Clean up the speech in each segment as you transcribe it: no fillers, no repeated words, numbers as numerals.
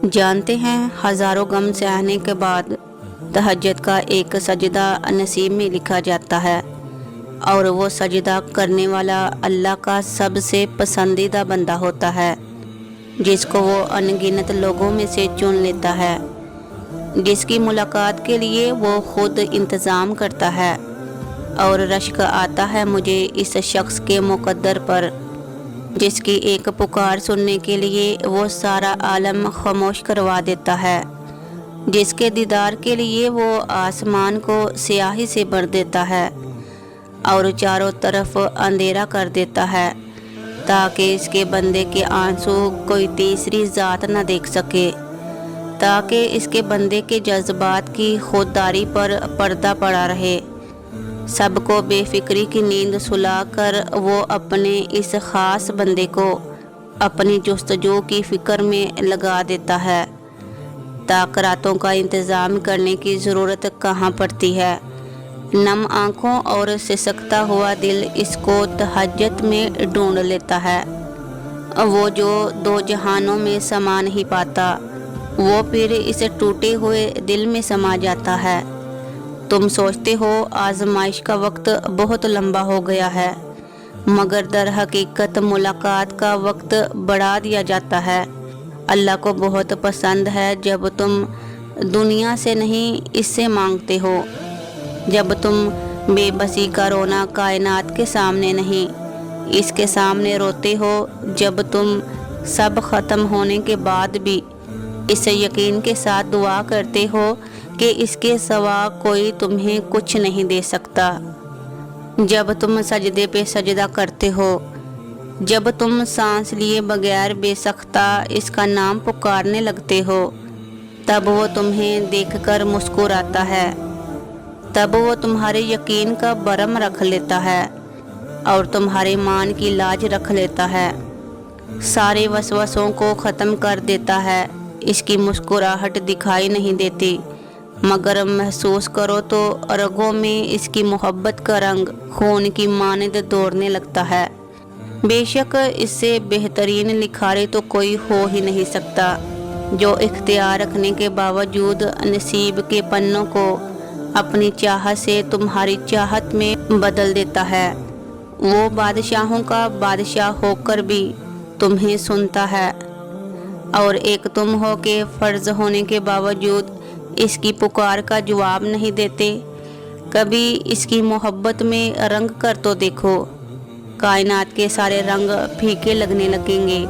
جانتے ہیں ہزاروں غم سے آنے کے بعد تہجد کا ایک سجدہ نصیب میں لکھا جاتا ہے، اور وہ سجدہ کرنے والا اللہ کا سب سے پسندیدہ بندہ ہوتا ہے، جس کو وہ ان گنت لوگوں میں سے چن لیتا ہے، جس کی ملاقات کے لیے وہ خود انتظام کرتا ہے، اور رشک آتا ہے مجھے اس شخص کے مقدر پر جس کی ایک پکار سننے کے لیے وہ سارا عالم خاموش کروا دیتا ہے، جس کے دیدار کے لیے وہ آسمان کو سیاہی سے بھر دیتا ہے اور چاروں طرف اندھیرا کر دیتا ہے، تاکہ اس کے بندے کے آنسو کوئی تیسری ذات نہ دیکھ سکے، تاکہ اس کے بندے کے جذبات کی خودداری پر پردہ پڑا رہے۔ سب کو بے فکری کی نیند سلا کر وہ اپنے اس خاص بندے کو اپنی جستجو کی فکر میں لگا دیتا ہے، تاکہ راتوں کا انتظام کرنے کی ضرورت کہاں پڑتی ہے۔ نم آنکھوں اور سسکتا ہوا دل اس کو تہجد میں ڈھونڈ لیتا ہے، وہ جو دو جہانوں میں سما نہیں پاتا، وہ پھر اس ٹوٹے ہوئے دل میں سما جاتا ہے۔ تم سوچتے ہو آزمائش کا وقت بہت لمبا ہو گیا ہے، مگر در حقیقت ملاقات کا وقت بڑھا دیا جاتا ہے۔ اللہ کو بہت پسند ہے جب تم دنیا سے نہیں اس سے مانگتے ہو، جب تم بے بسی کا رونا کائنات کے سامنے نہیں اس کے سامنے روتے ہو، جب تم سب ختم ہونے کے بعد بھی اس یقین کے ساتھ دعا کرتے ہو کہ اس کے سوا کوئی تمہیں کچھ نہیں دے سکتا، جب تم سجدے پہ سجدہ کرتے ہو، جب تم سانس لیے بغیر بے سختہ اس کا نام پکارنے لگتے ہو، تب وہ تمہیں دیکھ کر مسکراتا ہے، تب وہ تمہارے یقین کا برم رکھ لیتا ہے اور تمہارے مان کی لاج رکھ لیتا ہے، سارے وسوسوں کو ختم کر دیتا ہے۔ اس کی مسکراہٹ دکھائی نہیں دیتی، مگر محسوس کرو تو رگوں میں اس کی محبت کا رنگ خون کی مانند دوڑنے لگتا ہے۔ بے شک اس سے بہترین لکھاری تو کوئی ہو ہی نہیں سکتا، جو اختیار رکھنے کے باوجود نصیب کے پنوں کو اپنی چاہت سے تمہاری چاہت میں بدل دیتا ہے۔ وہ بادشاہوں کا بادشاہ ہو کر بھی تمہیں سنتا ہے، اور ایک تم ہو کہ فرض ہونے کے باوجود اس کی پکار کا جواب نہیں دیتے۔ کبھی اس کی محبت میں رنگ کر تو دیکھو، کائنات کے سارے رنگ پھیکے لگنے لگیں گے۔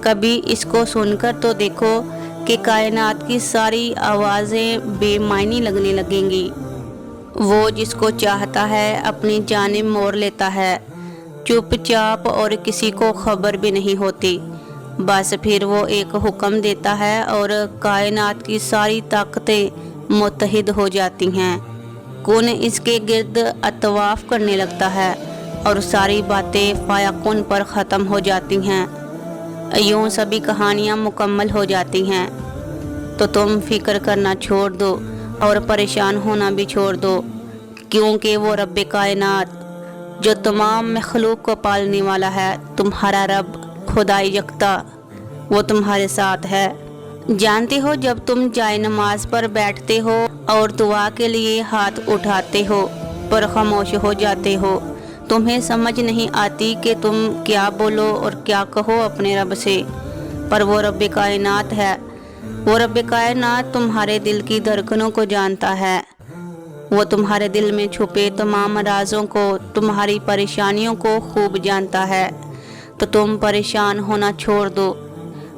کبھی اس کو سن کر تو دیکھو کہ کائنات کی ساری آوازیں بے معنی لگنے لگیں گی۔ وہ جس کو چاہتا ہے اپنی جانب موڑ لیتا ہے، چپ چاپ، اور کسی کو خبر بھی نہیں ہوتی، بس پھر وہ ایک حکم دیتا ہے اور کائنات کی ساری طاقتیں متحد ہو جاتی ہیں، کون اس کے گرد اطواف کرنے لگتا ہے اور ساری باتیں فیکون پر ختم ہو جاتی ہیں، یوں سبھی کہانیاں مکمل ہو جاتی ہیں۔ تو تم فکر کرنا چھوڑ دو اور پریشان ہونا بھی چھوڑ دو، کیونکہ وہ رب کائنات جو تمام مخلوق کو پالنے والا ہے، تمہارا رب خدائے یکتا، وہ تمہارے ساتھ ہے۔ جانتے ہو جب تم جائے نماز پر بیٹھتے ہو اور دعا کے لیے ہاتھ اٹھاتے ہو پر خاموش ہو جاتے ہو، تمہیں سمجھ نہیں آتی کہ تم کیا بولو اور کیا کہو اپنے رب سے، پر وہ رب کائنات ہے، وہ رب کائنات تمہارے دل کی دھڑکنوں کو جانتا ہے، وہ تمہارے دل میں چھپے تمام رازوں کو، تمہاری پریشانیوں کو خوب جانتا ہے۔ تو تم پریشان ہونا چھوڑ دو،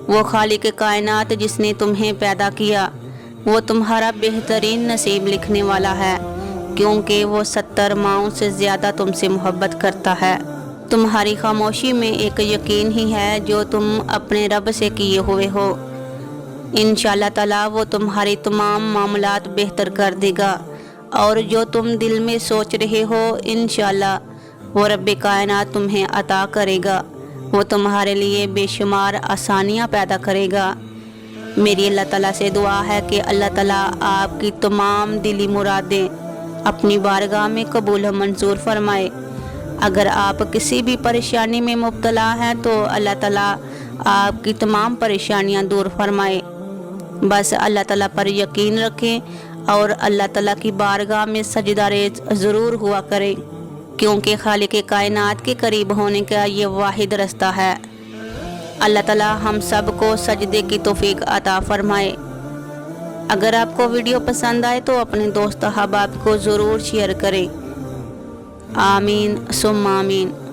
وہ خالق کائنات جس نے تمہیں پیدا کیا، وہ تمہارا بہترین نصیب لکھنے والا ہے، کیونکہ وہ 70 ماؤں سے زیادہ تم سے محبت کرتا ہے۔ تمہاری خاموشی میں ایک یقین ہی ہے جو تم اپنے رب سے کیے ہوئے ہو، انشاءاللہ تعالی وہ تمہاری تمام معاملات بہتر کر دے گا، اور جو تم دل میں سوچ رہے ہو انشاءاللہ وہ رب کائنات تمہیں عطا کرے گا، وہ تمہارے لیے بے شمار آسانیاں پیدا کرے گا۔ میری اللہ تعالیٰ سے دعا ہے کہ اللہ تعالیٰ آپ کی تمام دلی مرادیں اپنی بارگاہ میں قبول و منظور فرمائے۔ اگر آپ کسی بھی پریشانی میں مبتلا ہیں تو اللہ تعالیٰ آپ کی تمام پریشانیاں دور فرمائے۔ بس اللہ تعالیٰ پر یقین رکھیں اور اللہ تعالیٰ کی بارگاہ میں سجدہ ریز ضرور ہوا کریں، کیونکہ خالق کائنات کے قریب ہونے کا یہ واحد رستہ ہے۔ اللہ تعالیٰ ہم سب کو سجدے کی توفیق عطا فرمائے۔ اگر آپ کو ویڈیو پسند آئے تو اپنے دوست احباب کو ضرور شیئر کریں۔ آمین ثم آمین۔